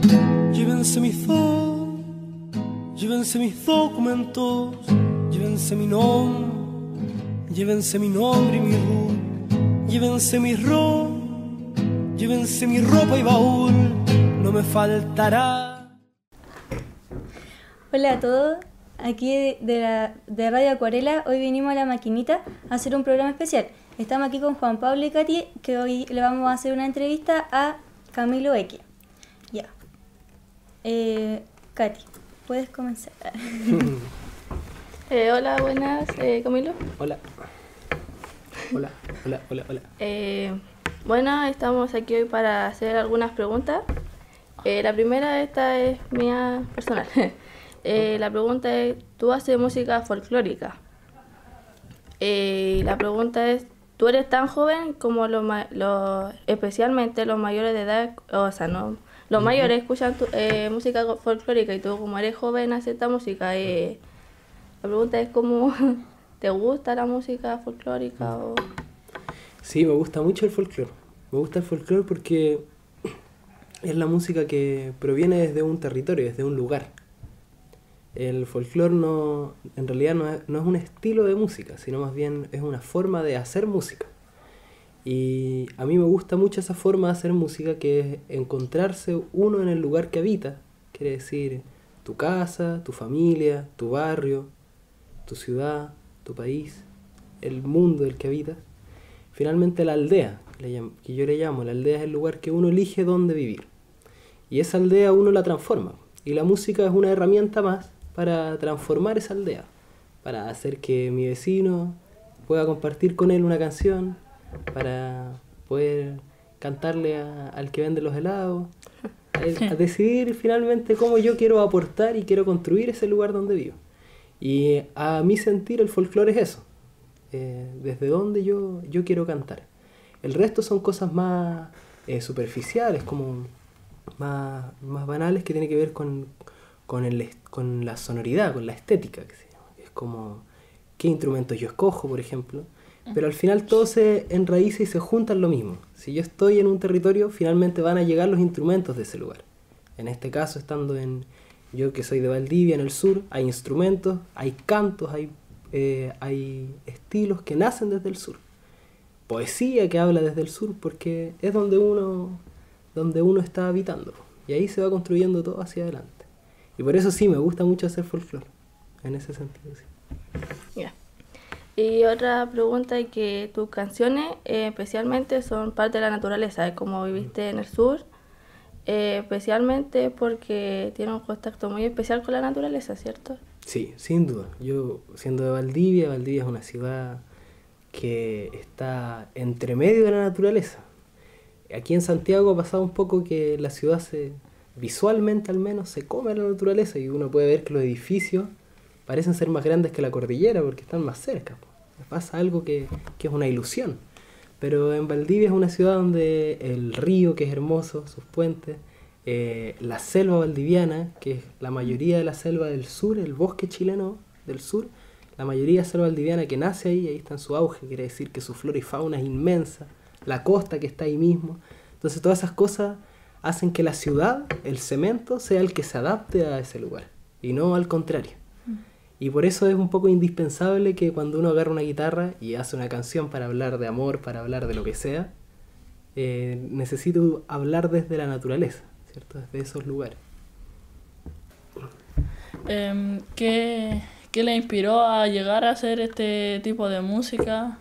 Llévense mis documentos, llévense mi nombre y mi RUT, llévense mi ropa y baúl, no me faltará. Hola a todos, aquí de Radio Acuarela. Hoy vinimos a La Maquinita a hacer un programa especial. Estamos aquí con Juan Pablo y Katy, que hoy le vamos a hacer una entrevista a Camilo X. Ya. Katy, puedes comenzar. Hola, buenas, Camilo. Hola. Bueno, estamos aquí hoy para hacer algunas preguntas. La primera, esta es mía personal. La pregunta es, ¿tú haces música folclórica? La pregunta es, ¿tú eres tan joven como especialmente los mayores de edad, o sea, no, los mayores escuchan música folclórica y tú como eres joven haces esta música? La pregunta es, ¿cómo te gusta la música folclórica? O... Sí, me gusta mucho el folclore. Me gusta el folclore porque es la música que proviene desde un territorio, desde un lugar. El folclore en realidad no es un estilo de música, sino más bien es una forma de hacer música. Y a mí me gusta mucho esa forma de hacer música, que es encontrarse uno en el lugar que habita. Quiere decir, tu casa, tu familia, tu barrio, tu ciudad, tu país, el mundo del que habitas. Finalmente la aldea, que yo le llamo, la aldea es el lugar que uno elige dónde vivir. Y esa aldea uno la transforma. Y la música es una herramienta más para transformar esa aldea, para hacer que mi vecino pueda compartir con él una canción, para poder cantarle al que vende los helados, a decidir finalmente cómo yo quiero aportar y quiero construir ese lugar donde vivo. Y a mi sentir el folclore es eso, desde donde yo quiero cantar. El resto son cosas más superficiales, como más banales, que tienen que ver con la sonoridad, con la estética, que se llama. Es como qué instrumentos yo escojo, por ejemplo. Pero al final todo se enraiza y se junta en lo mismo. Si yo estoy en un territorio, finalmente van a llegar los instrumentos de ese lugar. En este caso, yo que soy de Valdivia, en el sur, hay instrumentos, hay cantos, hay estilos que nacen desde el sur. Poesía que habla desde el sur, porque es donde uno está habitando. Y ahí se va construyendo todo hacia adelante. Y por eso sí, me gusta mucho hacer folclore, en ese sentido, sí. Yeah. Y otra pregunta es que tus canciones especialmente son parte de la naturaleza, es como viviste en el sur, especialmente porque tiene un contacto muy especial con la naturaleza, ¿cierto? Sí, sin duda. Yo, siendo de Valdivia es una ciudad que está entre medio de la naturaleza. Aquí en Santiago ha pasado un poco que la ciudad visualmente al menos, se come a la naturaleza, y uno puede ver que los edificios parecen ser más grandes que la cordillera porque están más cerca. Pasa algo que es una ilusión. Pero en Valdivia es una ciudad donde el río, que es hermoso, sus puentes, la selva valdiviana, que es la mayoría de la selva del sur, el bosque chileno del sur, la mayoría de selva valdiviana que nace ahí está en su auge, quiere decir que su flora y fauna es inmensa, la costa que está ahí mismo. Entonces todas esas cosas hacen que la ciudad, el cemento, sea el que se adapte a ese lugar, y no al contrario. Y por eso es un poco indispensable que cuando uno agarra una guitarra y hace una canción para hablar de amor, para hablar de lo que sea, necesito hablar desde la naturaleza, ¿cierto? Desde esos lugares. ¿Qué le inspiró a llegar a hacer este tipo de música?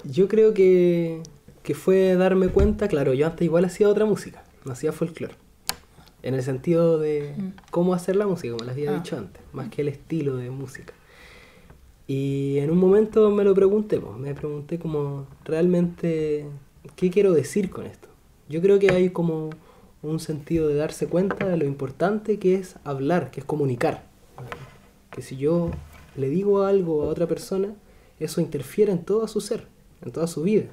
Yo creo que fue darme cuenta, claro, yo antes igual hacía otra música, no hacía folclore. En el sentido de cómo hacer la música, como les había dicho antes, más que el estilo de música. Y en un momento me pregunté como realmente qué quiero decir con esto. Yo creo que hay como un sentido de darse cuenta de lo importante que es hablar, que es comunicar. Que si yo le digo algo a otra persona, eso interfiere en todo su ser, en toda su vida.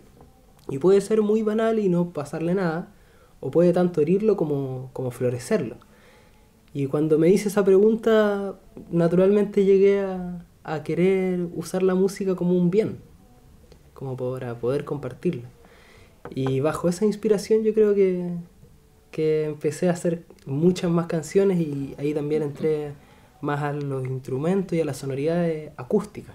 Y puede ser muy banal y no pasarle nada, o puede tanto herirlo como florecerlo. Y cuando me hice esa pregunta, naturalmente llegué a querer usar la música como un bien, como para poder compartirla. Y bajo esa inspiración yo creo que empecé a hacer muchas más canciones y ahí también entré más a los instrumentos y a las sonoridades acústicas,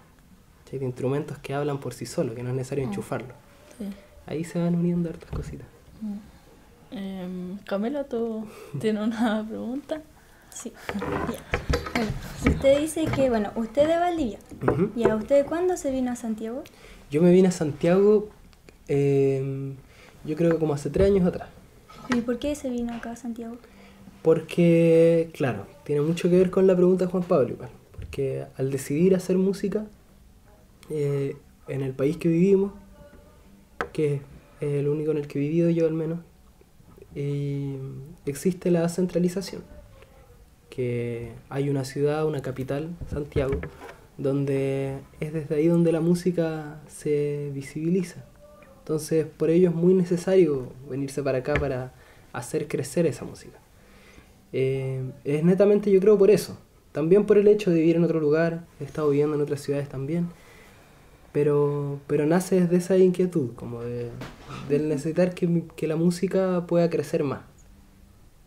¿sí? De instrumentos que hablan por sí solos, que no es necesario enchufarlos. Sí. Ahí se van uniendo hartas cositas. Camila, ¿tú tienes una pregunta? Sí. Ya. Bueno, usted dice que, bueno, usted es de Valdivia. Ujú. ¿Y a usted cuándo se vino a Santiago? Yo me vine a Santiago, yo creo que como hace 3 años atrás. ¿Y por qué se vino acá a Santiago? Porque, claro, tiene mucho que ver con la pregunta de Juan Pablo igual. Porque al decidir hacer música en el país que vivimos, que es el único en el que he vivido yo al menos, existe la centralización. Que hay una ciudad, una capital, Santiago, donde es desde ahí donde la música se visibiliza. Entonces, por ello es muy necesario venirse para acá para hacer crecer esa música. Es netamente, yo creo, por eso. También por el hecho de vivir en otro lugar, he estado viviendo en otras ciudades también, pero nace desde esa inquietud, como del necesitar que la música pueda crecer más,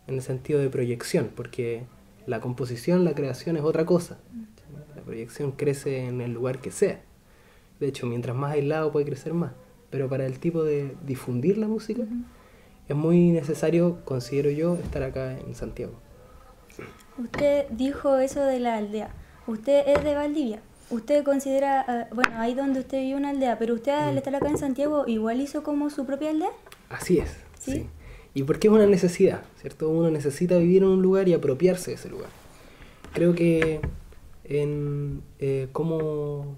en el sentido de proyección, porque la composición, la creación es otra cosa. La proyección crece en el lugar que sea. De hecho, mientras más aislado puede crecer más. Pero para el tipo de difundir la música, es muy necesario, considero yo, estar acá en Santiago. Usted dijo eso de la aldea. Usted es de Valdivia. Usted considera, bueno, ahí donde usted vive una aldea, pero usted al estar acá en Santiago igual hizo como su propia aldea. Así es, ¿Sí? sí. Y porque es una necesidad, ¿cierto? Uno necesita vivir en un lugar y apropiarse de ese lugar. Creo que en cómo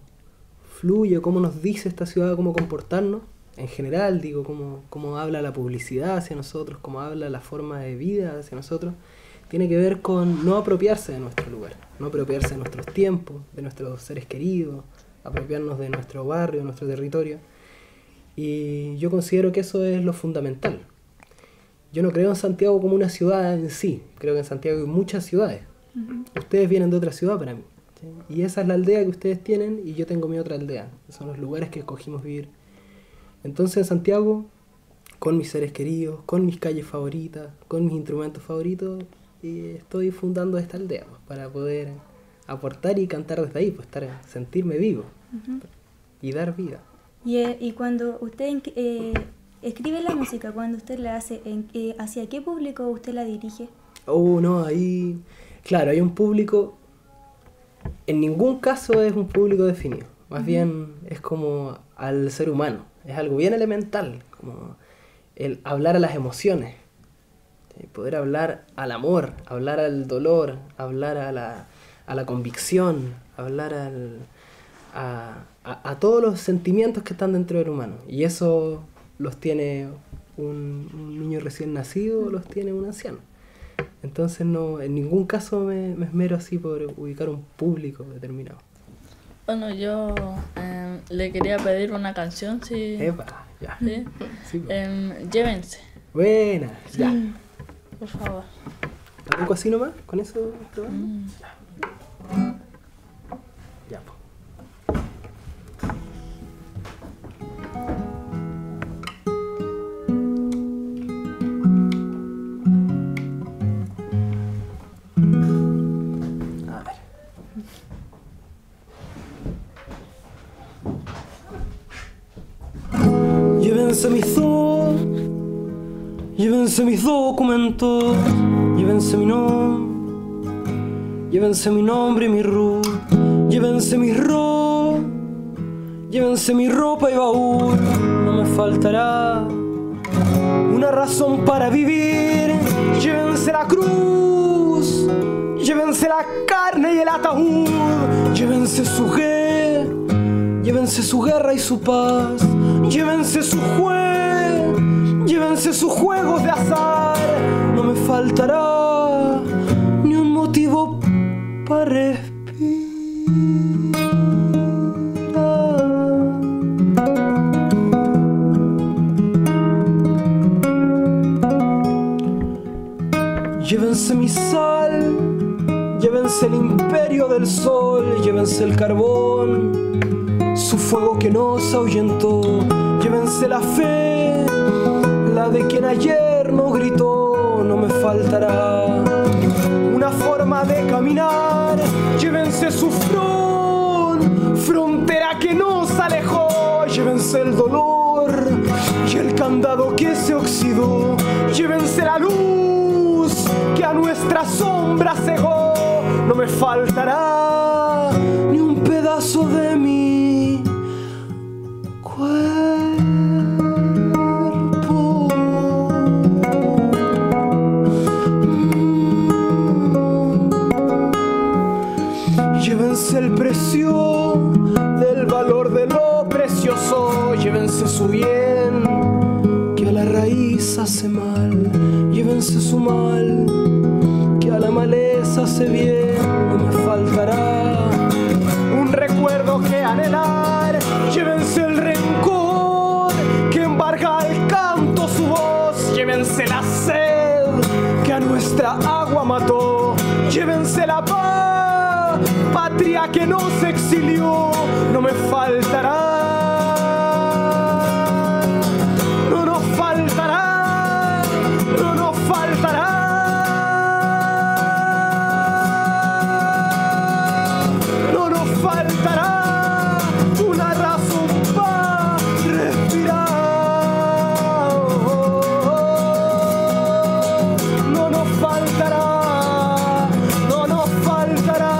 fluye, cómo nos dice esta ciudad, cómo comportarnos, en general, digo, cómo habla la publicidad hacia nosotros, cómo habla la forma de vida hacia nosotros, tiene que ver con no apropiarse de nuestro lugar, no apropiarse de nuestros tiempos, de nuestros seres queridos, apropiarnos de nuestro barrio, de nuestro territorio. Y yo considero que eso es lo fundamental. Yo no creo en Santiago como una ciudad en sí, creo que en Santiago hay muchas ciudades. Ustedes vienen de otra ciudad para mí, ¿sí? Y esa es la aldea que ustedes tienen y yo tengo mi otra aldea. Son los lugares que escogimos vivir. Entonces en Santiago, con mis seres queridos, con mis calles favoritas, con mis instrumentos favoritos, estoy fundando esta aldea pues, para poder aportar y cantar desde ahí, pues, sentirme vivo y dar vida. Y cuando usted escribe la música, cuando usted la hace, ¿hacia qué público usted la dirige? Oh, no, ahí... Claro, hay un público... En ningún caso es un público definido. Más bien es como al ser humano. Es algo bien elemental, como el hablar a las emociones. ¿Sí? Poder hablar al amor, hablar al dolor, hablar a la convicción, hablar a todos los sentimientos que están dentro del humano. Y eso los tiene un niño recién nacido o los tiene un anciano. Entonces no, en ningún caso me esmero así por ubicar un público determinado. Bueno, yo le quería pedir una canción, si... Epa, ya. ¿Sí? Sí, pues. Llévense, Buena, ya. por favor. ¿La toco así nomás? ¿Con eso probamos? Ya, pues. Llévense mis documentos, llévense mi nombre y mi RUT, llévense mi ropa y baúl. No me faltará una razón para vivir. Llévense la cruz, llévense la carne y el ataúd, llévense su guerra y su paz, llévense sus juegos de azar. No me faltará ni un motivo para respirar. Llévense mi sal, llévense el imperio del sol, llévense el carbón, su fuego que nos ahuyentó, llévense la fe quien ayer no gritó, no me faltará una forma de caminar. Llévense su frontera que nos alejó. Llévense el dolor y el candado que se oxidó. Llévense la luz que a nuestra sombra cegó. No me faltará ni un pedazo de mi cuerpo. Llévense el precio del valor de lo precioso. Llévense su bien que a la raíz hace mal. Llévense su mal que a la maleza hace bien. No me faltará un recuerdo que anhelar. Llévense el rencor que embarga al canto su voz. Llévense la sed que a nuestra agua mató. Llévense la paz, patria que nos exilió. No me faltará, no nos faltará, no nos faltará, no nos faltará una razón para respirar. No nos faltará, no nos faltará,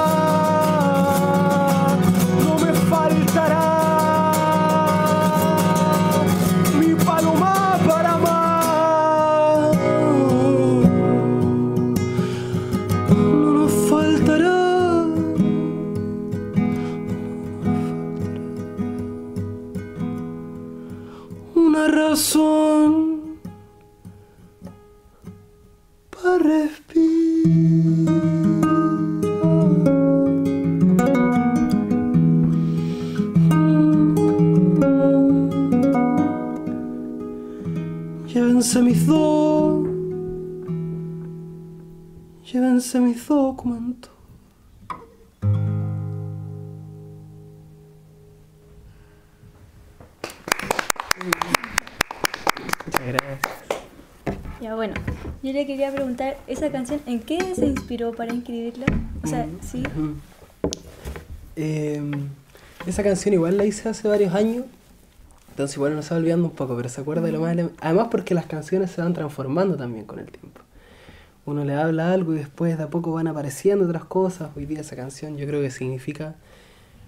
no me faltará mi paloma para amar. No nos faltará una razón para respirar. Llévense mis documentos. Muchas gracias. Ya bueno, yo le quería preguntar, ¿esa canción en qué se inspiró para escribirla? O sea, sí. Esa canción igual la hice hace varios años, entonces igual nos va olvidando un poco, pero se acuerda de lo más además porque las canciones se van transformando también con el tiempo. Uno le habla algo y después de a poco van apareciendo otras cosas. Hoy día esa canción yo creo que significa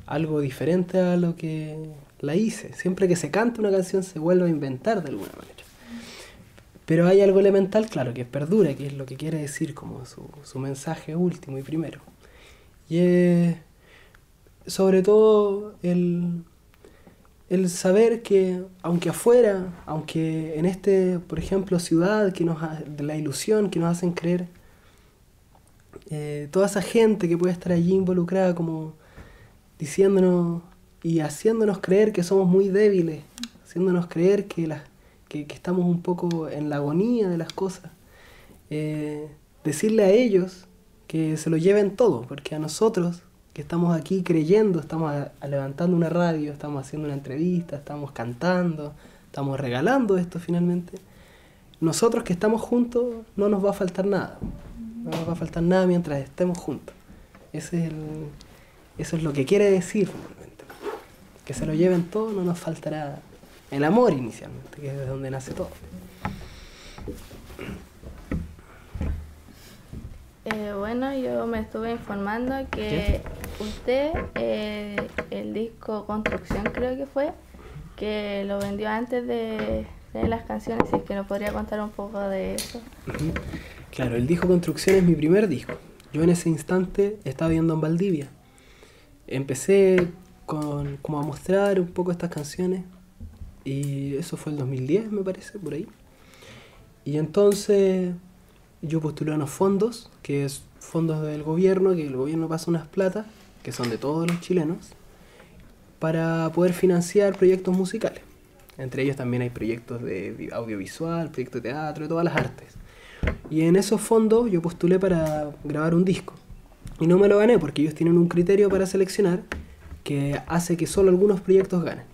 algo diferente a lo que la hice. Siempre que se canta una canción se vuelve a inventar de alguna manera. Pero hay algo elemental, claro, que perdura, que es lo que quiere decir como su mensaje último y primero. Y es sobre todo el saber que aunque afuera, aunque en por ejemplo, ciudad de la ilusión que nos hacen creer, toda esa gente que puede estar allí involucrada como diciéndonos y haciéndonos creer que somos muy débiles, haciéndonos creer que estamos un poco en la agonía de las cosas, decirle a ellos que se lo lleven todo, porque a nosotros que estamos aquí creyendo, estamos levantando una radio, estamos haciendo una entrevista, estamos cantando, estamos regalando esto finalmente, nosotros que estamos juntos no nos va a faltar nada, no nos va a faltar nada mientras estemos juntos. Eso es lo que quiere decir finalmente, que se lo lleven todo, no nos faltará el amor inicialmente, que es de donde nace todo. Bueno, yo me estuve informando que usted, el disco Construcción creo que fue, que lo vendió antes de las canciones, y es que nos podría contar un poco de eso. Claro, el disco Construcción es mi primer disco. Yo en ese instante estaba viviendo en Valdivia. Empecé como a mostrar un poco estas canciones, y eso fue el 2010 me parece, por ahí. Y entonces yo postulé a unos fondos, que es fondos del gobierno, que el gobierno pasa unas platas, que son de todos los chilenos, para poder financiar proyectos musicales. Entre ellos también hay proyectos de audiovisual, proyectos de teatro, de todas las artes. Y en esos fondos yo postulé para grabar un disco. Y no me lo gané porque ellos tienen un criterio para seleccionar que hace que solo algunos proyectos ganen.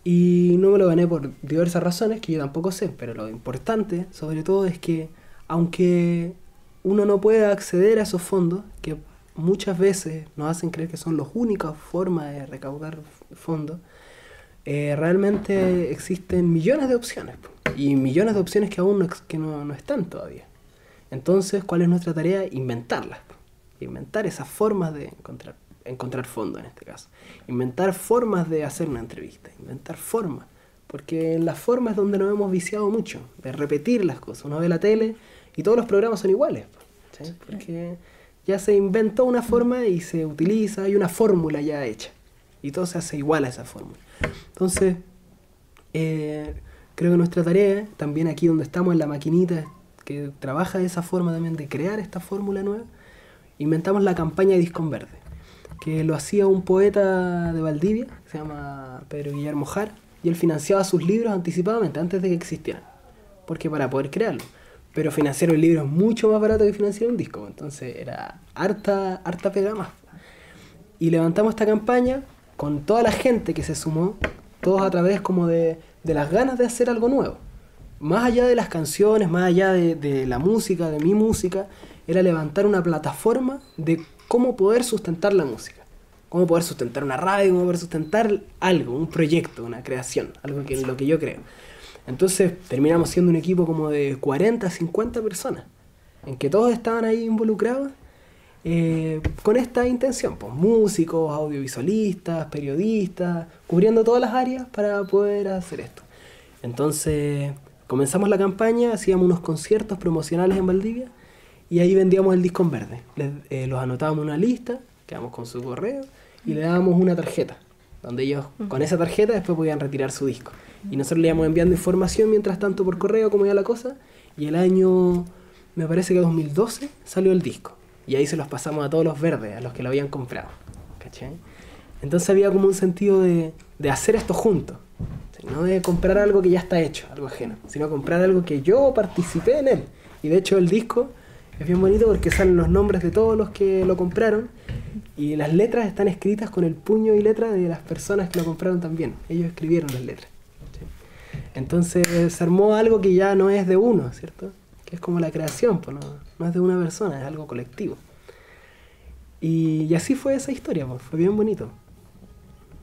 Y no me lo gané por diversas razones que yo tampoco sé, pero lo importante, sobre todo, es que aunque uno no pueda acceder a esos fondos, que muchas veces nos hacen creer que son las únicas formas de recaudar fondos, realmente existen millones de opciones, y millones de opciones que aún no están todavía. Entonces, ¿cuál es nuestra tarea? Inventarlas. Inventar esas formas de encontrar fondos en este caso. Inventar formas de hacer una entrevista. Inventar formas. Porque en las formas es donde nos hemos viciado mucho. De repetir las cosas. Uno ve la tele y todos los programas son iguales. ¿Sí? Porque ya se inventó una forma y se utiliza. Hay una fórmula ya hecha. Y todo se hace igual a esa fórmula. Entonces, creo que nuestra tarea, también aquí donde estamos en la maquinita, que trabaja de esa forma también de crear esta fórmula nueva, inventamos la campaña Disco en Verde, que lo hacía un poeta de Valdivia, que se llama Pedro Guillermo Jara, y él financiaba sus libros anticipadamente, antes de que existieran, porque para poder crearlo. Pero financiar un libro es mucho más barato que financiar un disco, entonces era harta pega más. Y levantamos esta campaña con toda la gente que se sumó, todos a través como de las ganas de hacer algo nuevo. Más allá de las canciones, más allá de la música, de mi música, era levantar una plataforma de cómo poder sustentar la música. Cómo poder sustentar una radio, cómo poder sustentar algo, un proyecto, una creación, algo que lo que yo creo. Entonces terminamos siendo un equipo como de 40, 50 personas, en que todos estaban ahí involucrados con esta intención, pues músicos, audiovisualistas, periodistas, cubriendo todas las áreas para poder hacer esto. Entonces comenzamos la campaña, hacíamos unos conciertos promocionales en Valdivia y ahí vendíamos el disco en verde. Los anotábamos en una lista, quedamos con su correo y le dábamos una tarjeta, donde ellos con esa tarjeta después podían retirar su disco. Y nosotros le íbamos enviando información mientras tanto por correo, como iba la cosa, y el año, me parece que 2012, salió el disco. Y ahí se los pasamos a todos los verdes, a los que lo habían comprado. ¿Cachai? Entonces había como un sentido de hacer esto juntos. No de comprar algo que ya está hecho, algo ajeno, sino comprar algo que yo participé en él. Y de hecho el disco es bien bonito porque salen los nombres de todos los que lo compraron y las letras están escritas con el puño y letra de las personas que lo compraron también. Ellos escribieron las letras. ¿Sí? Entonces se armó algo que ya no es de uno, ¿cierto? Que es como la creación, pues no es de una persona, es algo colectivo. Y así fue esa historia, pues, fue bien bonito.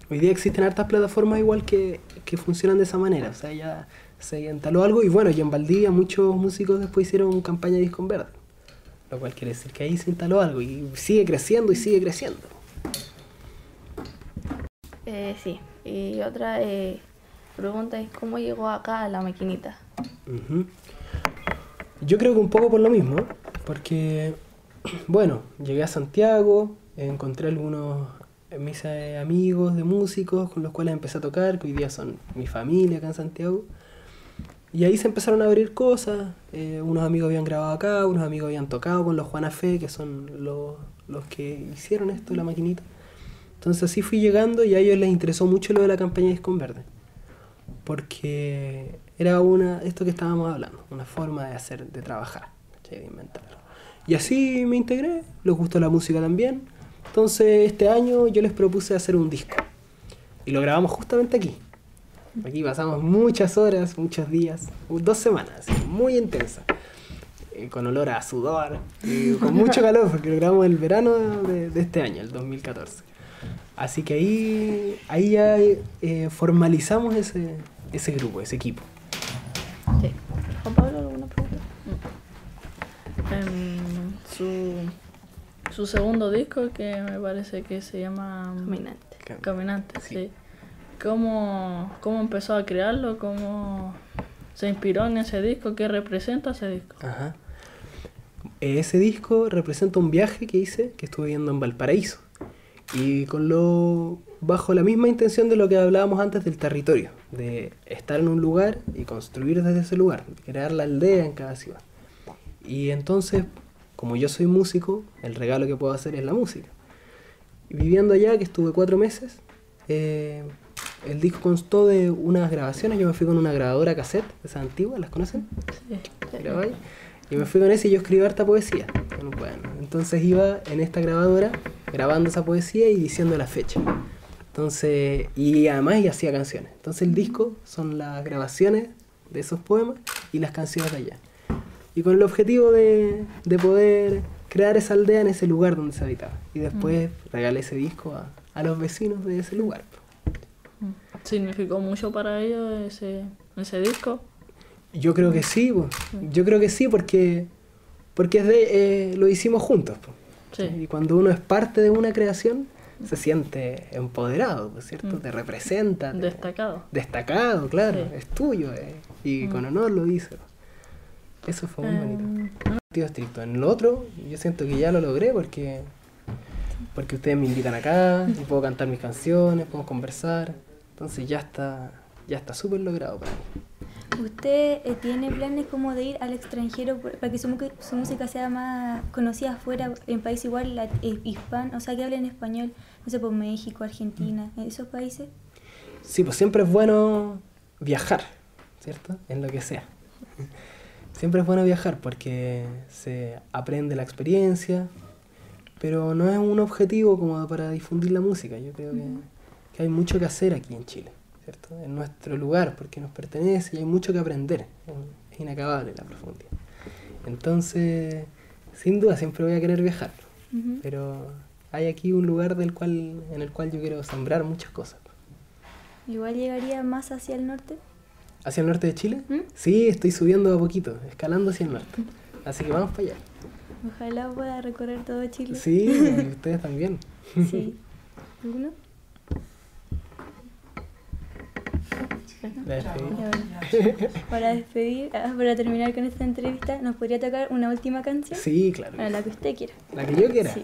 Hoy día existen hartas plataformas igual que funcionan de esa manera, o sea, ya se instaló algo y bueno, y en Valdivia muchos músicos después hicieron campaña de disco en verde, lo cual quiere decir que ahí se instaló algo y sigue creciendo y sigue creciendo. Sí, y otra pregunta es ¿cómo llegó acá a la maquinita? Yo creo que un poco por lo mismo, porque bueno, llegué a Santiago, encontré algunos mis amigos de músicos con los cuales empecé a tocar, que hoy día son mi familia acá en Santiago, y ahí se empezaron a abrir cosas. Unos amigos habían grabado acá, unos amigos habían tocado con los Juana Fe, que son los que hicieron esto, la maquinita. Entonces así fui llegando y a ellos les interesó mucho lo de la campaña Disco en Verde, porque era esto que estábamos hablando, una forma de hacer, de trabajar, de inventarlo. Y así me integré, les gustó la música también. Entonces este año yo les propuse hacer un disco y lo grabamos justamente aquí. Aquí pasamos muchas horas, muchos días, 2 semanas, muy intensas, con olor a sudor, con mucho calor, porque lo grabamos el verano de este año, el 2014. Así que ahí ya formalizamos ese grupo, ese equipo. Sí. Juan Pablo, ¿alguna pregunta? Su segundo disco, que me parece que se llama Caminante, sí. ¿Cómo empezó a crearlo? ¿Cómo se inspiró en ese disco? ¿Qué representa ese disco? Ajá. Ese disco representa un viaje que hice, que estuve viviendo en Valparaíso. Y bajo la misma intención de lo que hablábamos antes del territorio, de estar en un lugar y construir desde ese lugar, crear la aldea en cada ciudad. Y entonces, como yo soy músico, el regalo que puedo hacer es la música. Y viviendo allá, que estuve 4 meses, el disco constó de unas grabaciones. Yo me fui con una grabadora cassette, esas antiguas, ¿las conocen? Sí. Y me fui con esa y yo escribí harta poesía. Bueno, entonces iba en esta grabadora grabando esa poesía y diciendo la fecha. Entonces, y además y hacía canciones. Entonces el disco son las grabaciones de esos poemas y las canciones de allá. Y con el objetivo de poder crear esa aldea en ese lugar donde se habitaba. Y después regalé ese disco a los vecinos de ese lugar. ¿Significó mucho para ellos ese disco? Yo creo que sí, pues. Yo creo que sí porque lo hicimos juntos. Pues. Sí. Y cuando uno es parte de una creación, se siente empoderado, ¿cierto? Te representa. Destacado. Destacado, claro. Sí. Es tuyo. Y con honor lo dice. Eso fue muy bonito. Tío estricto. En lo otro, yo siento que ya lo logré porque ustedes me invitan acá y puedo cantar mis canciones, podemos conversar. Entonces ya está súper logrado para mí. ¿Usted tiene planes como de ir al extranjero para que su música sea más conocida afuera, en países igual hispanos, o sea, que hablen español, no sé, por México, Argentina, esos países? Sí, pues siempre es bueno viajar, ¿cierto? En lo que sea. Siempre es bueno viajar porque se aprende la experiencia, pero no es un objetivo como para difundir la música. Yo creo que hay mucho que hacer aquí en Chile, ¿cierto? En nuestro lugar, porque nos pertenece y hay mucho que aprender. Es inacabable la profundidad. Entonces, sin duda, siempre voy a querer viajar, pero hay aquí un lugar en el cual yo quiero sembrar muchas cosas. ¿Igual llegaría más hacia el norte? ¿Hacia el norte de Chile? Sí, estoy subiendo a poquito, escalando hacia el norte. Así que vamos para allá. Ojalá pueda recorrer todo Chile. Sí, ustedes también. Sí. ¿Alguno? La despedí. Para terminar con esta entrevista, ¿nos podría tocar una última canción? Sí, claro. La que usted quiera. ¿La que yo quiera? Sí.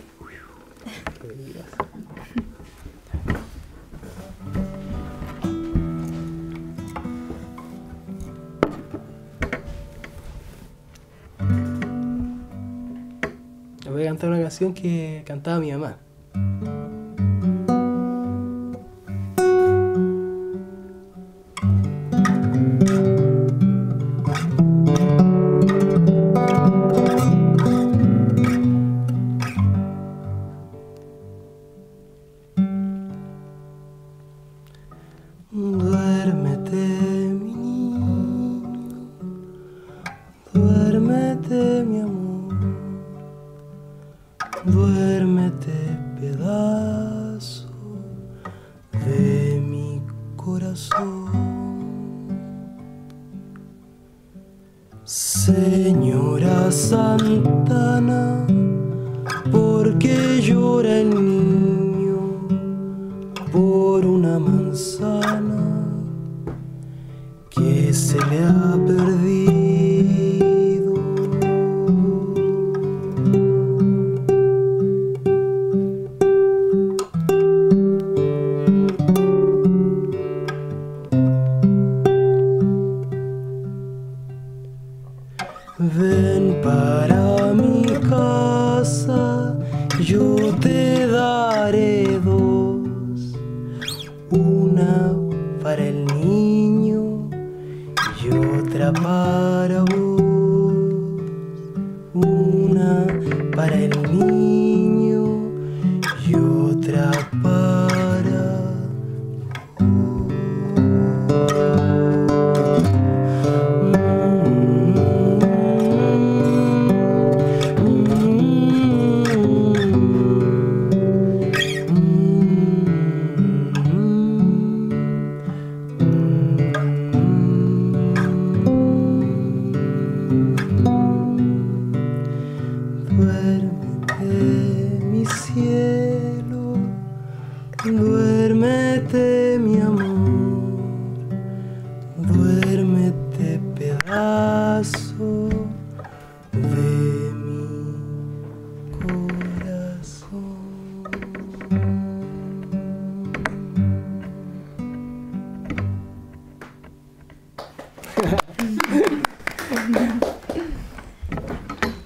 Les voy a cantar una canción que cantaba mi mamá. Duérmete, mi niño, duérmete, mi amor, duérmete, pedazo de mi corazón. Señora Santana, ¿por qué llora el niño por una manzana que se le ha perdido? Ven para mi casa, yo te daré dos, una para el niño y otra para vos, una para el niño y otra para duérmete, mi cielo, duérmete, mi amor, duérmete, pedazo de mi corazón.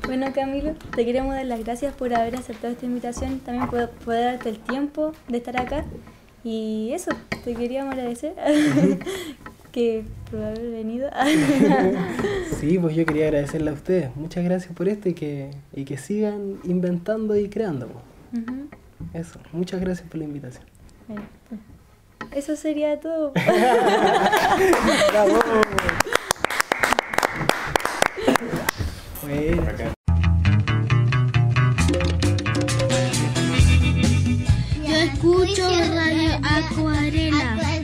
Bueno, Camilo, te queremos dar las gracias por haber aceptado esta invitación, también por poder darte el tiempo de estar acá. Y eso, te queríamos agradecer por haber venido. Sí, pues yo quería agradecerle a ustedes. Muchas gracias por esto y que sigan inventando y creando. Pues. Eso, muchas gracias por la invitación. Bueno, eso sería todo. Bravo. Bueno. Yo escucho Radio Acuarela.